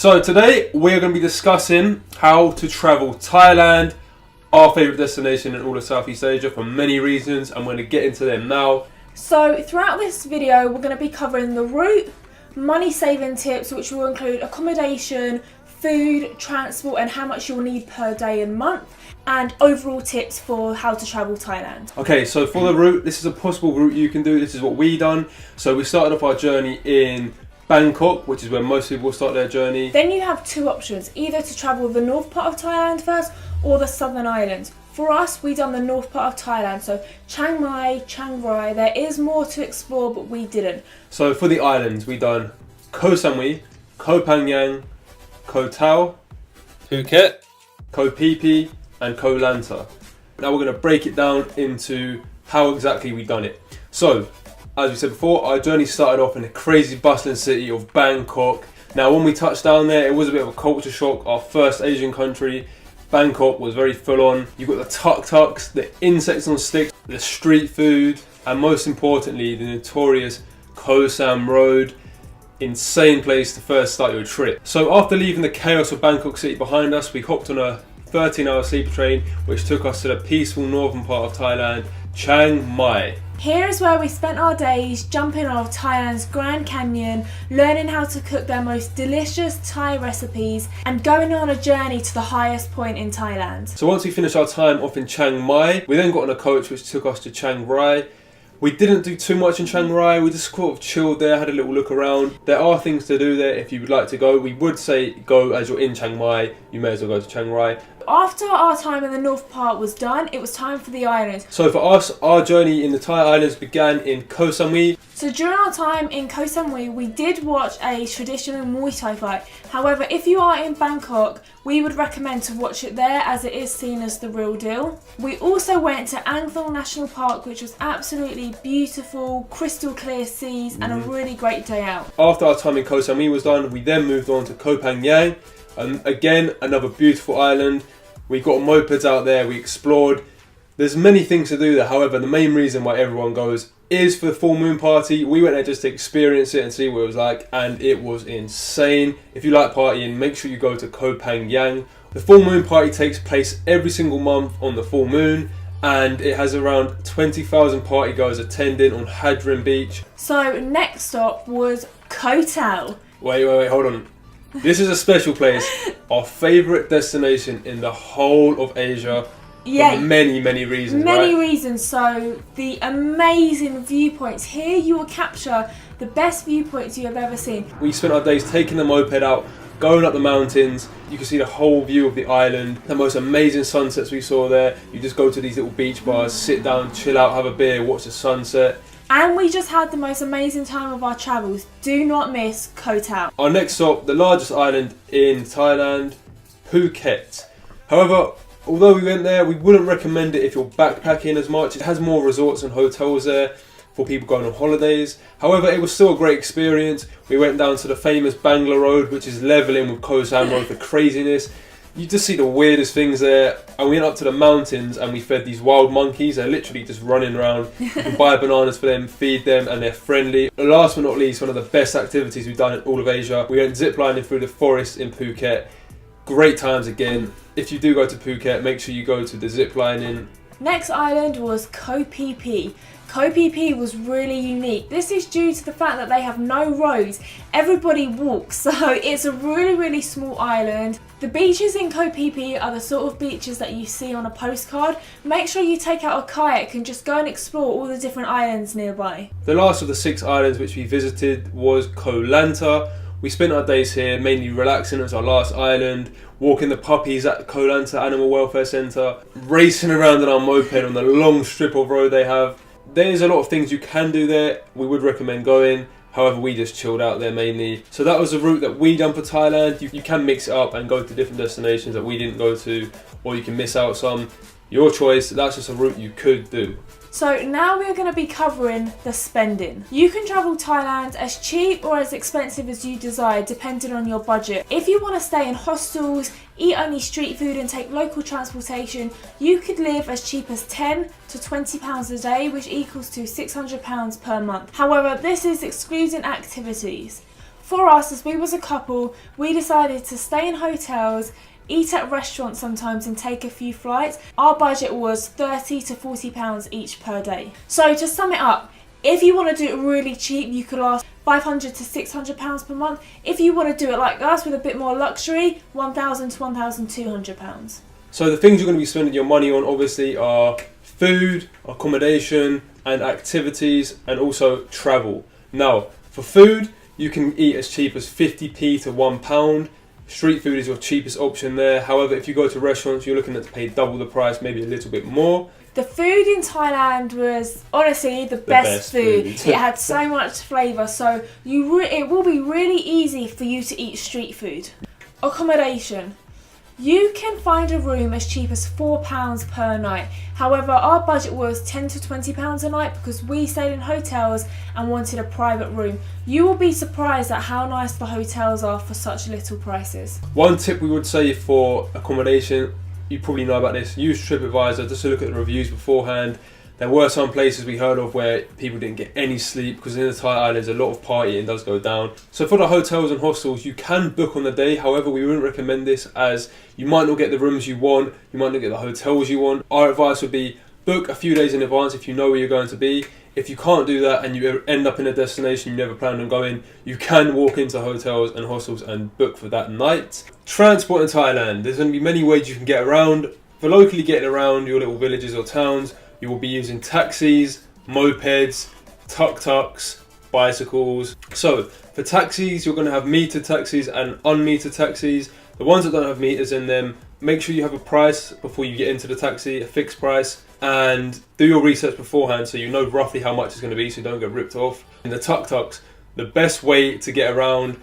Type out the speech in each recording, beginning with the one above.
So today we're going to be discussing how to travel Thailand, our favourite destination in all of Southeast Asia for many reasons. I'm going to get into them now. So throughout this video we're going to be covering the route, money saving tips which will include accommodation, food, transport and how much you'll need per day and month, and overall tips for how to travel Thailand. Okay, so for the route, this is a possible route you can do. This is what we done. So we started off our journey in Bangkok, which is where most people start their journey. Then you have two options, either to travel the north part of Thailand first or the southern islands. For us, we done the north part of Thailand, so Chiang Mai, Chiang Rai. There is more to explore, but we didn't. So for the islands, we done Koh Samui, Koh Phangan, Koh Tao, Phuket, Koh Phi Phi and Koh Lanta. Now we're going to break it down into how exactly we done it. So, as we said before, our journey started off in the crazy bustling city of Bangkok. Now when we touched down there, it was a bit of a culture shock. Our first Asian country. Bangkok was very full on. You've got the tuk-tuks, the insects on sticks, the street food, and most importantly, the notorious Koh Sam Road. Insane place to first start your trip. So after leaving the chaos of Bangkok city behind us, we hopped on a 13-hour sleeper train which took us to the peaceful northern part of Thailand, Chiang Mai. Here is where we spent our days jumping off Thailand's Grand Canyon, learning how to cook their most delicious Thai recipes and going on a journey to the highest point in Thailand. So once we finished our time off in Chiang Mai, we then got on a coach which took us to Chiang Rai. We didn't do too much in Chiang Rai, we just sort of chilled there, had a little look around. There are things to do there if you would like to go. We would say go as you're in Chiang Mai, you may as well go to Chiang Rai. After our time in the north part was done, it was time for the islands. So for us, our journey in the Thai islands began in Koh Samui. So during our time in Koh Samui, we did watch a traditional Muay Thai fight. However, if you are in Bangkok, we would recommend to watch it there as it is seen as the real deal. We also went to Ang Thong National Park, which was absolutely beautiful, crystal clear seas and a really great day out. After our time in Koh Samui was done, we then moved on to Koh Phangan. Again, another beautiful island. We got mopeds out there, we explored. There's many things to do there, however, the main reason why everyone goes is for the full moon party. We went there just to experience it and see what it was like, and it was insane. If you like partying, make sure you go to Koh Phangan. The full moon party takes place every single month on the full moon, and it has around 20,000 party goers attending on Hadron Beach. So next stop was Koh Tao. Wait, hold on. This is a special place, our favourite destination in the whole of Asia. Yeah, for many reasons. Many right? reasons. So the amazing viewpoints. Here you will capture the best viewpoints you have ever seen. We spent our days taking the moped out, going up the mountains. You can see the whole view of the island. The most amazing sunsets we saw there. You just go to these little beach bars, sit down, chill out, have a beer, watch the sunset. And we just had the most amazing time of our travels. Do not miss Koh Tao. Our next stop, the largest island in Thailand, Phuket. However, although we went there, we wouldn't recommend it if you're backpacking as much. It has more resorts and hotels there for people going on holidays. However, it was still a great experience. We went down to the famous Bangla Road, which is levelling with Koh Sam Road for craziness. You just see the weirdest things there. And we went up to the mountains and we fed these wild monkeys. They're literally just running around. You can buy bananas for them, feed them, and they're friendly. And last but not least, one of the best activities we've done in all of Asia. We went ziplining through the forest in Phuket. Great times again. If you do go to Phuket, make sure you go to the ziplining. Next island was Koh Phi Phi. Koh Phi Phi was really unique. This is due to the fact that they have no roads. Everybody walks, so it's a really small island. The beaches in Koh Phi Phi are the sort of beaches that you see on a postcard. Make sure you take out a kayak and just go and explore all the different islands nearby. The last of the 6 islands which we visited was Koh Lanta. We spent our days here mainly relaxing. It was our last island, walking the puppies at the Koh Lanta Animal Welfare Centre, racing around on our moped on the long strip of road they have. There's a lot of things you can do there. We would recommend going. However, we just chilled out there mainly. So that was the route that we done for Thailand. You can mix it up and go to different destinations that we didn't go to, or you can miss out some. Your choice. That's just a route you could do. So now we're going to be covering the spending. You can travel Thailand as cheap or as expensive as you desire, depending on your budget. If you want to stay in hostels, eat only street food and take local transportation, you could live as cheap as £10 to £20 a day, which equals to £600 per month. However, this is excluding activities. For us, as we was a couple, we decided to stay in hotels, eat at restaurants sometimes and take a few flights. Our budget was £30 to £40 each per day. So to sum it up, if you want to do it really cheap, you could last £500 to £600 per month. If you want to do it like us with a bit more luxury, £1,000 to £1,200. So the things you're going to be spending your money on obviously are food, accommodation and activities, and also travel. Now for food, you can eat as cheap as 50p to £1. Street food is your cheapest option there. However, if you go to restaurants, you're looking at to pay double the price, maybe a little bit more. The food in Thailand was honestly the best food. It had so much flavour, so it will be really easy for you to eat street food. Accommodation. You can find a room as cheap as £4 per night. However, our budget was £10 to £20 a night because we stayed in hotels and wanted a private room. You will be surprised at how nice the hotels are for such little prices. One tip we would say for accommodation, you probably know about this, use TripAdvisor just to look at the reviews beforehand. There were some places we heard of where people didn't get any sleep because in the Thai islands a lot of partying does go down. So for the hotels and hostels, you can book on the day. However, we wouldn't recommend this as you might not get the rooms you want, you might not get the hotels you want. Our advice would be book a few days in advance if you know where you're going to be. If you can't do that and you end up in a destination you never planned on going, you can walk into hotels and hostels and book for that night. Transport in Thailand. There's going to be many ways you can get around. For locally getting around your little villages or towns, you will be using taxis, mopeds, tuk-tuks, bicycles. So for taxis, you're going to have metered taxis and unmetered taxis. The ones that don't have meters in them, make sure you have a price before you get into the taxi, a fixed price, and do your research beforehand so you know roughly how much it's going to be so you don't get ripped off. And the tuk-tuks, the best way to get around,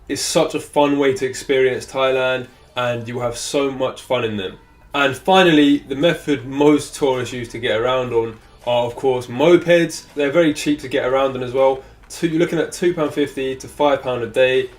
is such a fun way to experience Thailand and you will have so much fun in them. And finally, the method most tourists use to get around on are of course mopeds. They're very cheap to get around on as well. You're looking at £2.50 to £5 a day.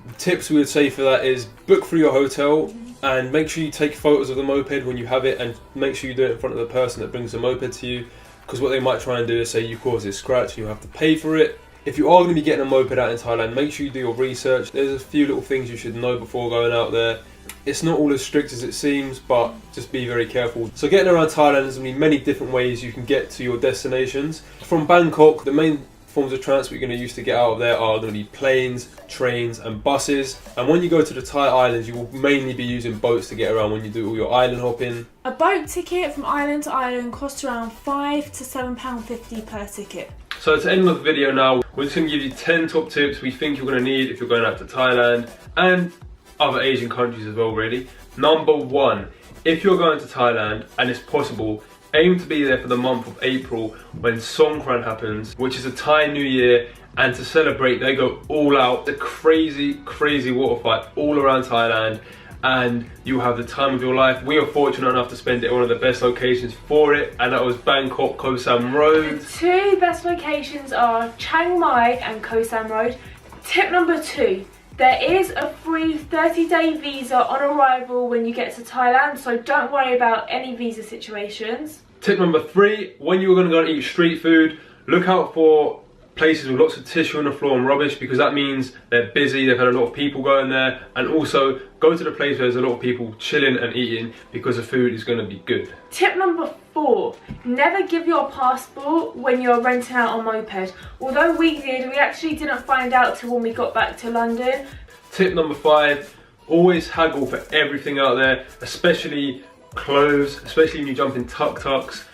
The tips we would say for that is book through your hotel and make sure you take photos of the moped when you have it and make sure you do it in front of the person that brings the moped to you, because what they might try and do is say you caused a scratch and you have to pay for it. If you are going to be getting a moped out in Thailand, make sure you do your research. There's a few little things you should know before going out there. It's not all as strict as it seems, but just be very careful. So getting around Thailand, there's going to be many different ways you can get to your destinations. From Bangkok, the main forms of transport you're going to use to get out of there are going to be planes, trains and buses. And when you go to the Thai islands, you will mainly be using boats to get around when you do all your island hopping. A boat ticket from island to island costs around £5 to £7.50 per ticket. So to end the video now, we're just going to give you 10 top tips we think you're going to need if you're going out to Thailand and other Asian countries as well really. Number 1, if you're going to Thailand and it's possible, aim to be there for the month of April when Songkran happens, which is a Thai New Year, and to celebrate they go all out. The crazy water fight all around Thailand and you have the time of your life. We are fortunate enough to spend it at one of the best locations for it, and that was Bangkok Koh Sam Road. The two best locations are Chiang Rai and Koh Sam Road. Tip number 2, there is a free 30-day visa on arrival when you get to Thailand, so don't worry about any visa situations. Tip number 3, when you're going to go and eat street food, look out for places with lots of tissue on the floor and rubbish, because that means they're busy, they've had a lot of people going there, and also go to the place where there's a lot of people chilling and eating because the food is going to be good. Tip number 4, never give your passport when you're renting out a moped. Although we did, we actually didn't find out till when we got back to London. Tip number 5, always haggle for everything out there, especially clothes, especially when you jump in tuk-tuks.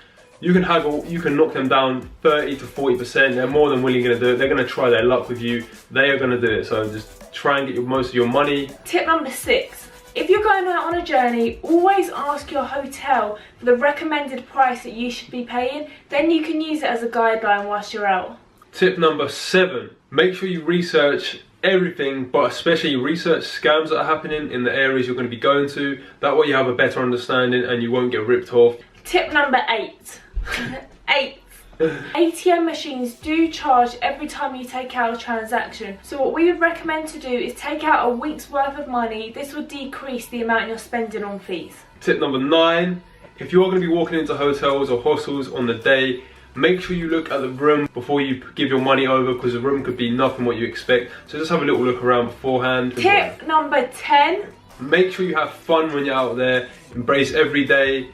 You can haggle, you can knock them down 30 to 40%. They're more than willing to do it. They're going to try their luck with you. They are going to do it. So just try and get most of your money. Tip number 6. If you're going out on a journey, always ask your hotel for the recommended price that you should be paying. Then you can use it as a guideline whilst you're out. Tip number 7. Make sure you research everything, but especially research scams that are happening in the areas you're going to be going to. That way you have a better understanding and you won't get ripped off. Tip number 8. 8. ATM machines do charge every time you take out a transaction. So what we would recommend to do is take out a week's worth of money. This would decrease the amount you're spending on fees. Tip number 9. If you're going to be walking into hotels or hostels on the day, Make sure you look at the room before you give your money over, because the room could be nothing what you expect. So just have a little look around beforehand. Tip number 10. Make sure you have fun when you're out there. Embrace every day.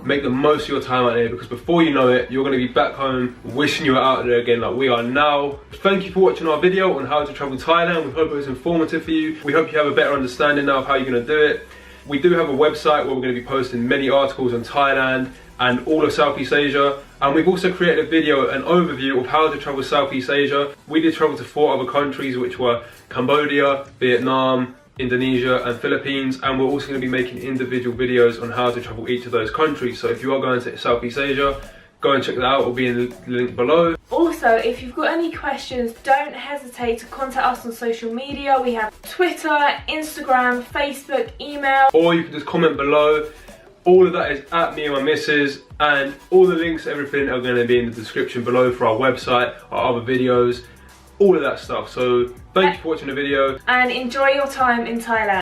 Make the most of your time out there, because before you know it, you're going to be back home wishing you were out there again like we are now. Thank you for watching our video on how to travel Thailand. We hope it was informative for you. We hope you have a better understanding now of how you're going to do it. We do have a website where we're going to be posting many articles on Thailand and all of Southeast Asia. And we've also created a video, an overview of how to travel Southeast Asia. We did travel to 4 other countries, which were Cambodia, Vietnam, Indonesia and Philippines, and we're also going to be making individual videos on how to travel each of those countries. So if you are going to Southeast Asia, go and check that out. It will be in the link below. Also, if you've got any questions, don't hesitate to contact us on social media. We have Twitter, Instagram, Facebook, email. Or you can just comment below. All of that is at me and my missus, and all the links, everything are going to be in the description below for our website, our other videos, all of that stuff. So thank you for watching the video. And enjoy your time in Thailand.